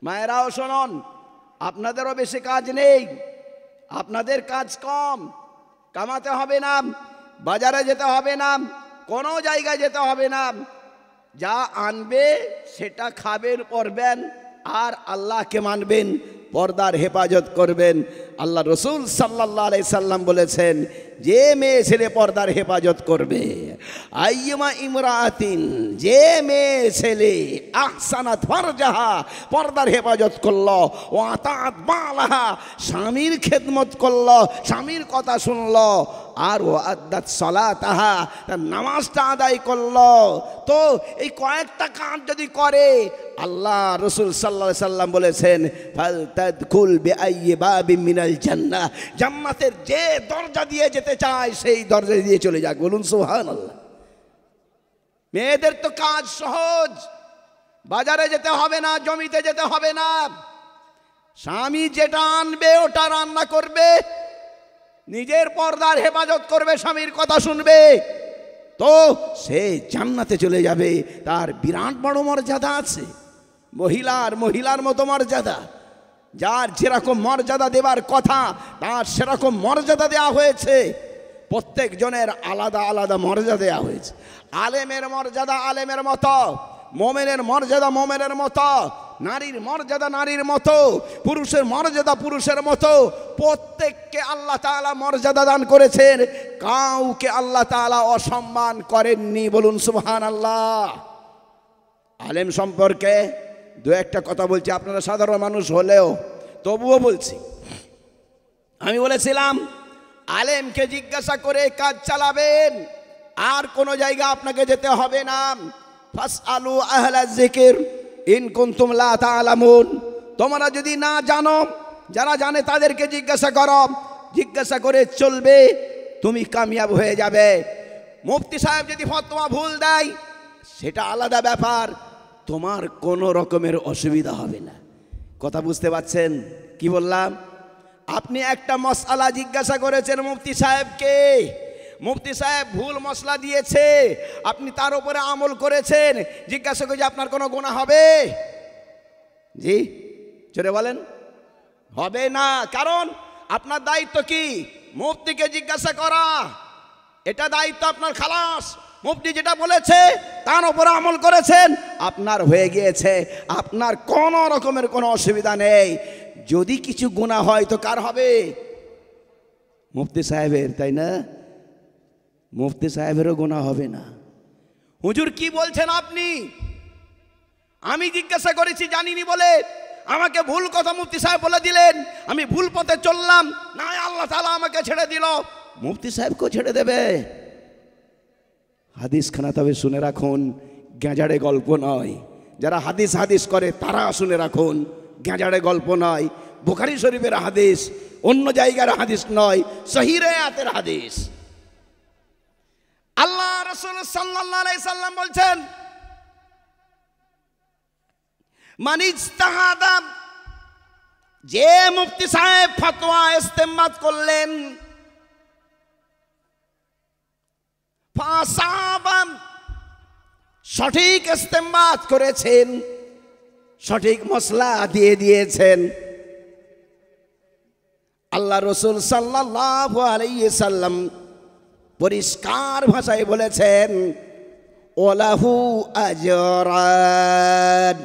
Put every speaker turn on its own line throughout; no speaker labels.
মায়েরাও শুনুন, আপনাদেরও বেশি কাজ নেই, আপনাদের কাজ কম। কামাতে হবে না, বাজারে যেতে হবে না, কোনো জায়গায় যেতে হবে না। যা আনবে সেটা খাবেন, পরবেন, আর আল্লাহকে মানবেন, পর্দার হেফাজত করবেন। আল্লাহ রসুল সাল্লাল্লাহু আলাইহি সাল্লাম বলেছেন, যে মেয়ে ছেলে পর্দার হেফাজত করবে, আইয়ুমা ইমরাতিন, যে মেয়ে ছেলে আহসানাত ফারজাহা, পর্দার হেফাজত করলো, ও আতাত বালাহা, স্বামীর খেদমত করলো, স্বামীর কথা শুনলো, আর ও আদ্দাত সালাতাহা, তার নামাজটা আদায় করলো। তো এই কয়েকটা কাজ যদি করে, আল্লাহ রসুল সাল্লাল্লাহু আলাইহি সাল্লাম বলেছেন, ফালতাদখুল বিআইয়ি বাবিন মিনাল জান্নাহ, জান্নাতের যে দরজা দিয়ে যেতে চায় সেই দরজা দিয়ে চলে যাক। বলুন সুবহানাল্লাহ। মেয়েদের তো কাজ সহজ, বাজারে যেতে হবে না, জমিতে যেতে হবে না, স্বামী যেটা আনবে ওটা রান্না করবে, নিজের পর্দার হেফাজত করবে, স্বামীর কথা শুনবে, তো সে জান্নাতে চলে যাবে। তার বিরাট বড় মর্যাদা আছে। মহিলার মতো মর্যাদা, যার যেরকম মর্যাদা দেবার কথা তার সেরকম মর্যাদা দেওয়া হয়েছে। প্রত্যেক জনের আলাদা আলাদা মর্যাদা দেওয়া হয়েছে। আলেমের মর্যাদা আলেমের মতো, মোমেনের মর্যাদা মোমেনের মতো, নারীর মর্যাদা নারীর মতো, পুরুষের মর্যাদা পুরুষের মতো। প্রত্যেককে আল্লাহ তাআলা মর্যাদা দান করেছেন, কাউকে আল্লাহ তাআলা অসম্মান করেননি। বলুন সুবহানাল্লাহ। আলেম সম্পর্কে দু একটা কথা বলছি, আপনারা সাধারণ মানুষ হলেও তবুও বলছি। আমি বলেছিলাম, আলেমকে জিজ্ঞাসা করে কাজ চালাবেন, আর কোনো জায়গা আপনাকে যেতে হবে না। ফাসআলু আহলা যিকর ইন কুনতুম লা তা'লামুন, তোমরা যদি না জানো, যারা জানে তাদেরকে জিজ্ঞাসা করো, জিজ্ঞাসা করে চলবে, তুমি কামিয়াব হয়ে যাবে। মুফতি সাহেব যদি ফতোয়া ভুল দেয় সেটা আলাদা ব্যাপার, তোমার কোনো রকমের অসুবিধা হবে না। কথা বুঝতে পারছেন কি বললাম? আপনি একটা মসআলা জিজ্ঞাসা করেছেন মুফতি সাহেবকে, মুফতি সাহেব ভুল মশলা দিয়েছে, আপনি তার উপরে আমল করেছেন, জিজ্ঞাসা করে যে আপনার কোনো গুনাহ হবে? জি জোরে বলেন, হবে না। কারণ আপনার দায়িত্ব কি? মুফতিকে জিজ্ঞাসা করা, এটা দায়িত্ব আপনার। খালাস, মুফতি যেটা বলেছে তার উপরে আমল করেছেন, আপনার হয়ে গিয়েছে, আপনার কোনো রকমের কোনো অসুবিধা নেই। যদি কিছু গুনাহ হয় তো কার হবে? মুফতি সাহেবের, তাই না? মুফতি সাহেবেরও গুনাহ হবে না। হুজুর কি বলছেন আপনি? আমি জিজ্ঞাসা করেছি জানিনি বলে আমাকে ভুল কথা মুফতি সাহেব বলে দিলেন, আমি ভুল পথে চললাম, না আল্লাহ তাআলা আমাকে ছেড়ে দিল, মুফতি সাহেবকেও ছেড়ে দেবে? হাদিসখানা তবে শুনে রাখুন, গেঁজাড়ে গল্প নয়। যারা হাদিস করে তারা শুনে রাখুন, গেঁজাড়ে গল্প নয়। বুখারী শরীফের হাদিস, অন্য জায়গার হাদিস নয়, সহিহ রায়াতের হাদিস। আল্লাহ রাসূল সাল্লাল্লাহু আলাইহি সাল্লাম বলছেন, মান ইজতাহাদা, যে মুফতি সাহেব ফতোয়া ইস্তেমবাত করলেন, ফাসাবা, সঠিক ইস্তেমবাত করেছেন, সঠিক মশলা দিয়ে দিয়েছেন। আল্লাহ রাসূল সাল্লাল্লাহু আলাইহি সাল্লাম পরিষ্কার ভাষায় বলেছেন, ওয়ালাহু আজরান,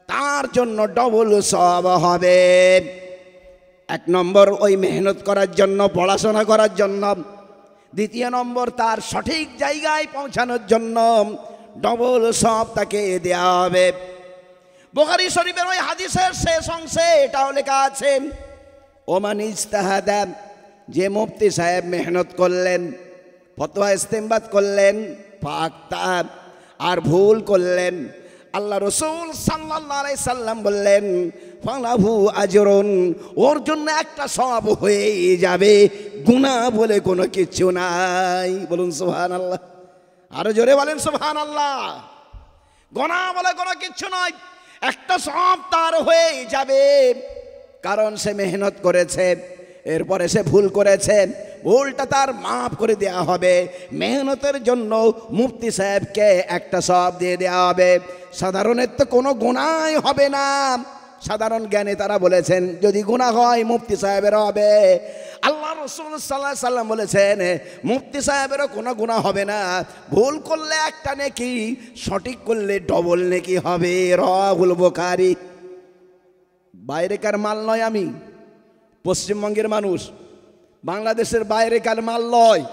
তার জন্য ডবল সওয়াব হবে। এক নম্বর ওই মেহনত করার জন্য, পড়াশোনা করার জন্য। দ্বিতীয় নম্বর তার সঠিক জায়গায় পৌঁছানোর জন্য ডবল সওয়াব তাকে দেওয়া হবে। বুখারী শরীফের ওই হাদিসের শেষ অংশে এটাও লেখা আছে, ওমান ইজতাহাদা, যে মুফতি সাহেব মেহনত করলেন, ফতোয়া ইস্তেমবাত করলেন, ফাআখতা, আর ভুল করলেন, আল্লাহ রাসূল সাল্লাল্লাহু আলাইহি সাল্লাম বললেন, ফালাহু আজরুন, ওর জন্য একটা সওয়াব হয়ে যাবে, গুনাহ বলে কোনো কিছু নাই। বলুন সুবহানাল্লাহ, আরো জোরে বলেন সুবহানাল্লাহ। গুনাহ বলে কোনো কিছু নয়, একটা সওয়াব তার হয়ে যাবে, কারণ সে মেহনত করেছে, এরপরে সে ভুল করেছে, ভুলটা তার মাফ করে দেওয়া হবে। মেহনতের জন্য মুফতি সাহেবকে একটা সওয়াব দিয়ে দেওয়া হবে। সাধারণের তো কোনো গুনাহ হবে না, সাধারণ জ্ঞানে তারা বলেছেন যদি গুনাহ হয় মুফতি সাহেবের হবে। আল্লাহ রাসূল সাল্লাল্লাহু আলাইহি সাল্লাম বলেছেন মুফতি সাহেবেরও কোনো গুনাহ হবে না, ভুল করলে একটা নেকি, সঠিক করলে ডবল নেকি হবে। রাওয়াহুল বুখারী। বাইরেকার মাল নয়, আমি পশ্চিমবঙ্গের মানুষ, বাংলাদেশের বাইরেকার মাল নয়।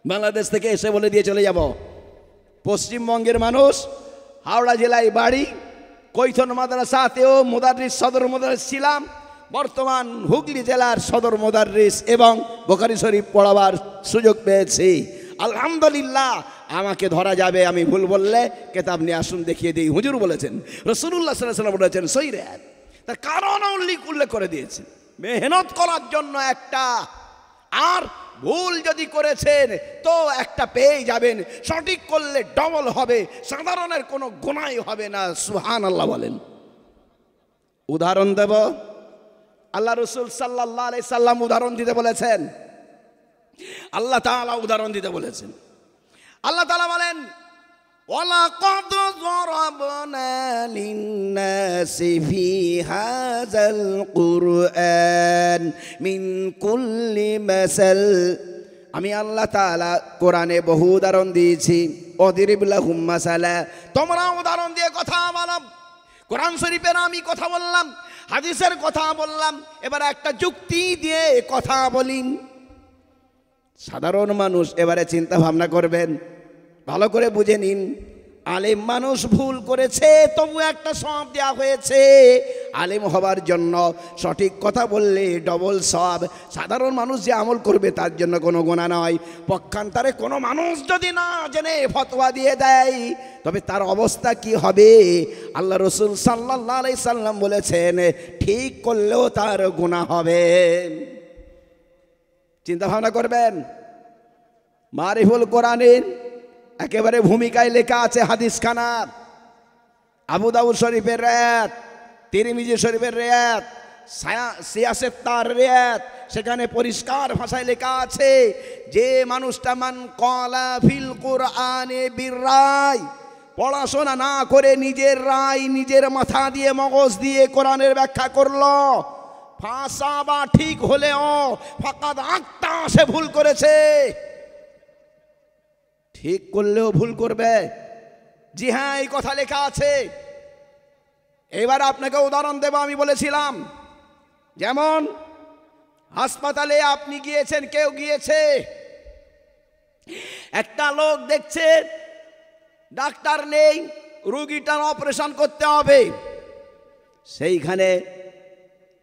বাংলাদেশ থেকে এসে বলে দিয়ে চলে যাব, পশ্চিমবঙ্গের মানুষ, হাওড়া জেলায় বাড়ি, কৈথন মাদ্রাসাতেও মুদাররিস, সদর মুদাররিস ছিলাম, বর্তমান হুগলি জেলার সদর মুদাররিস এবং বুখারী শরীফ পড়াবার সুযোগ পেয়েছি। আলহামদুলিল্লাহ। আমাকে ধরা যাবে আমি ভুল বললে, কেতাব নিয়ে আসুন দেখিয়ে দিই। হুজুর বলেছেন, রাসূলুল্লাহ সাল্লাল্লাহু আলাইহি ওয়াসাল্লাম বলেছেন সহিরাত, তার কারণ উল্লেখ করে দিয়েছেন, মেহনত করার জন্য একটা, আর ভুল যদি করেছেন তো একটা পেয়ে যাবেন, সঠিক করলে ডবল হবে, সাধারণের কোনো গুনাহই হবে না। সুবহানাল্লাহ বলেন। উদাহরণ দেব, আল্লাহ রাসূল সাল্লাল্লাহু আলাইহি সাল্লাম উদাহরণ দিতে বলেছেন, আল্লাহ তাআলা উদাহরণ দিতে বলেছেন। আল্লাহ তাআলা বলেন ওয়ালাকাদ যারাবনা লিন-নাসি ফি হাযাল কুরআন মিন কুল্লি মাসাল। আমি আল্লাহ তাআলা কোরআনে বহু উদাহরণ দিয়েছি। অদরিব লাহুম মাসালা, তোমরা উদাহরণ দিয়ে কথা বলো। কোরআন শরীফের আমি কথা বললাম, হাদিসের কথা বললাম, এবার একটা যুক্তি দিয়ে কথা বলি। সাধারণ মানুষ এবারে চিন্তা ভাবনা করবেন, ভালো করে বুঝে নিন। আলেম মানুষ ভুল করেছে, তবু একটা সওয়াব দেওয়া হয়েছে। আলেম হবার জন্য সঠিক কথা বললে ডবল সওয়াব। সাধারণ মানুষ যে আমল করবে তার জন্য কোনো গুনাহ নয়। পক্ষান্তরে কোনো মানুষ যদি না জেনে ফতোয়া দিয়ে দেয়, তবে তার অবস্থা কি হবে? আল্লাহ রাসূল সাল্লাল্লাহু আলাইহি সাল্লাম বলেছেন ঠিক করলেও তার গুনাহ হবে। চিন্তা ভাবনা করবেন। মারিফুল কোরআনের একেবারে ভূমিকায় লেখা আছে হাদিস খানা, আবু দাউদ শরীফের রিওয়ায়াত, তিরমিজি শরীফের রিওয়ায়াত, সিয়াসেত্তার রিওয়ায়াত, সেখানে পরিষ্কার ভাষায় লেখা আছে যে মানুষটা মান ক্বালা ফিল কুরআনে বিররাই, পড়াশোনা না করে নিজের রায়, নিজের মাথা দিয়ে মগজ দিয়ে কোরআনের ব্যাখ্যা করলো, ফাসাবা ঠিক হলেও ফাকাদ আক্তা, সে ভুল করেছে। ঠিক করলেও ভুল করবে। জি হ্যাঁ, এই কথা লেখা আছে। এবার আপনাকে উদাহরণ দেব। আমি বলেছিলাম যেমন হাসপাতালে আপনি গিয়েছেন, কেউ গিয়েছে, একটা লোক দেখছে ডাক্তার নেই, রোগীটার অপারেশন করতে হবে। সেইখানে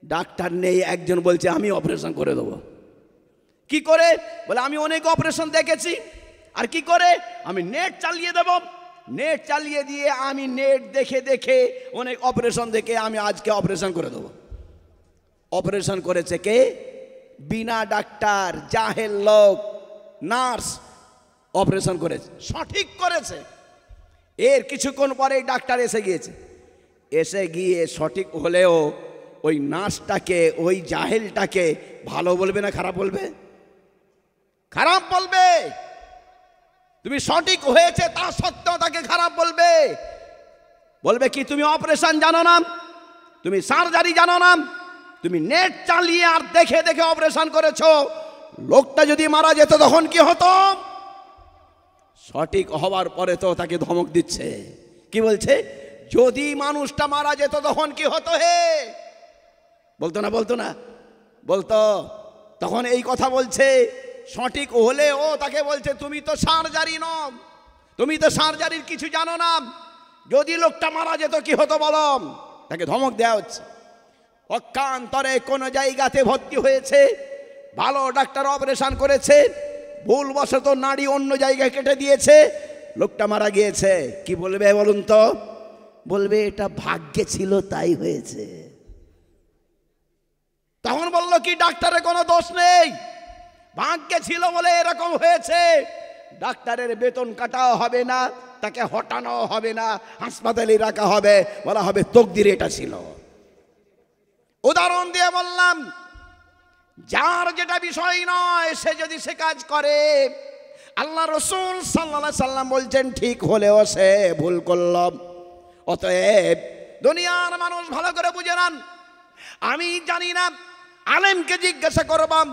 ডাক্তার নেই, একজন বলছে আমি অপারেশন করে দেবো। কি করে? বলে আমি অনেক অপারেশন দেখেছি। আর কি করে? আমি নেট চালিয়ে দেব, নেট চালিয়ে দিয়ে আমি নেট দেখে দেখে অনেক অপারেশন দেখে আমি আজকে অপারেশন করে দেব। অপারেশন করেছে কে? বিনা ডাক্তার, জাহেল লোক, নার্স অপারেশন করেছে, সঠিক করেছে। এর কিছুক্ষণ পরে ডাক্তার এসে গিয়েছে, এসে গিয়ে সঠিক হলেও ওই নার্সটাকে, ওই জাহেলটাকে ভালো বলবে না খারাপ বলবে? খারাপ বলবে। তুমি সঠিক হয়েছে তা সত্ত্বেও তাকে খারাপ বলবে। বলবে কি তুমি অপারেশন জানো না, তুমি সার্জারি জানো না, তুমি নেট চালিয়ে আর দেখে দেখে অপারেশন করেছো। লোকটা যদি মারা যেত তখন কি হতো? সঠিক হওয়ার পরে তো তাকে ধমক দিচ্ছে। কি বলছে? যদি মানুষটা মারা যেত তখন কি হতো হে? বলতো না? বলতো না? বলতো। তখন এই কথা বলছে। সঠিক হলে ও তাকে বলছে তুমি তো সার্জারি নও, তুমি তো সার্জারির কিছু জানো না। যদি লোকটা মারা যেত কি হতো বলো? তাকে ধমক দেওয়া হচ্ছে। পক্ষান্তরে কোনো জায়গাতে ভর্তি হয়েছে, ভালো ডাক্তার অপারেশন করেছে, ভুলবশত নাড়ি অন্য জায়গায় কেটে দিয়েছে, লোকটা মারা গিয়েছে। কি বলবে বলুন তো? বলবে এটা ভাগ্যে ছিল তাই হয়েছে। তখন বললো কি ডাক্তারের কোনো দোষ নেই, ভাগ্যে ছিল বলে এরকম হয়েছে। ডাক্তারের বেতন কাটাও হবে না, তাকে হটানো হবে না, হাসপাতালে রাখা হবে, বলা হবে তকদির এটা ছিল। উদাহরণ দিয়ে বললাম, যার যেটা বিষয় নয় সে যদি সে কাজ করে, আল্লাহ রাসূল সাল্লাল্লাহু আলাইহি সাল্লাম বলছেন ঠিক হলেও সে ভুল করল। অতএব দুনিয়ার মানুষ ভালো করে বুঝে নেন, আমি জানি না, আলেমকে জিজ্ঞাসা করবাম,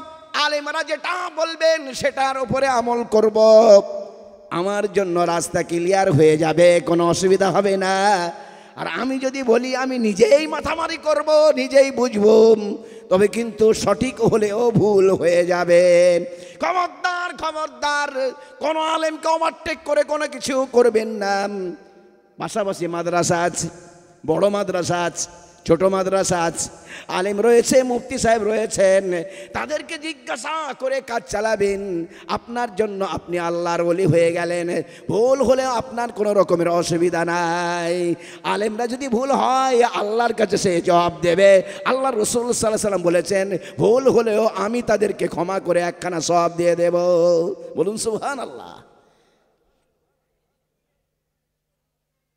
আলেমরা যেটা বলবেন সেটার উপরে আমল করব, আমার জন্য রাস্তা ক্লিয়ার হয়ে যাবে, কোনো অসুবিধা হবে না। আর আমি যদি বলি আমি নিজেই মাথামারি করব, নিজেই বুঝবো, তবে কিন্তু সঠিক হলেও ভুল হয়ে যাবে। খবরদার খবরদার, কোনো আলেমকে ওভারটেক করে কোনো কিছু করবেন না। পাশাপাশি মাদ্রাসা আছে, বড় মাদ্রাসা আছে, ছোট মাদ্রাসা আছে, আলেম রয়েছে, মুফতি সাহেব রয়েছেন, তাদেরকে জিজ্ঞাসা করে কাজ চালাবেন। আপনার জন্য আপনি আল্লাহর ওলি হয়ে গেলেন, ভুল হলে আপনার কোনো রকমের অসুবিধা নাই। আলেমরা যদি ভুল হয় আল্লাহর কাছে সে জবাব দেবে। আল্লাহ রাসূল সাল্লাল্লাহু আলাইহি ওয়াসাল্লাম বলেছেন, ভুল হলেও আমি তাদেরকে ক্ষমা করে একখানা সওয়াব দিয়ে দেব। বলুন সুবহানাল্লাহ।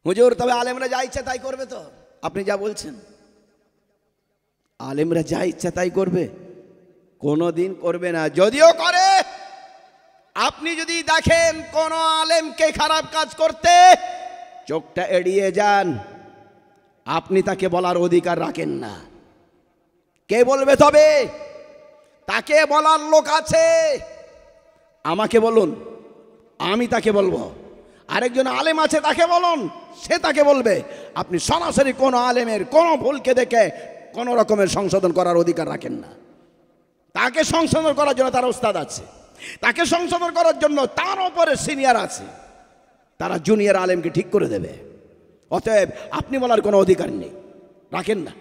হুজুর তবে আলেমরা যা ইচ্ছা তাই করবে তো? আপনি যা বলছেন আলেমরা যা ইচ্ছা তাই করবে? কোনোদিন করবে না। যদিও করে, আপনি যদি দেখেন কোন আলেমকে খারাপ কাজ করতে, চোখটা এড়িয়ে যান, আপনি তাকে বলার অধিকার রাখেন না। কে বলবে? তবে তাকে বলার লোক আছে, আমাকে বলুন, আমি তাকে বলবো। আরেকজন আলেম আছে, তাকে বলুন, সে তাকে বলবে। আপনি সরাসরি কোনো আলেমের কোনো ভুলকে দেখে কোনো রকমের সংশোধন করার অধিকার রাখেন না। তাকে সংশোধন করার জন্য তার ওস্তাদ আছে, তাকে সংশোধন করার জন্য তার উপরে সিনিয়র আছে, তারা জুনিয়র আলেমকে ঠিক করে দেবে। অতএব আপনি বলার কোনো অধিকার নেই, রাখেন না।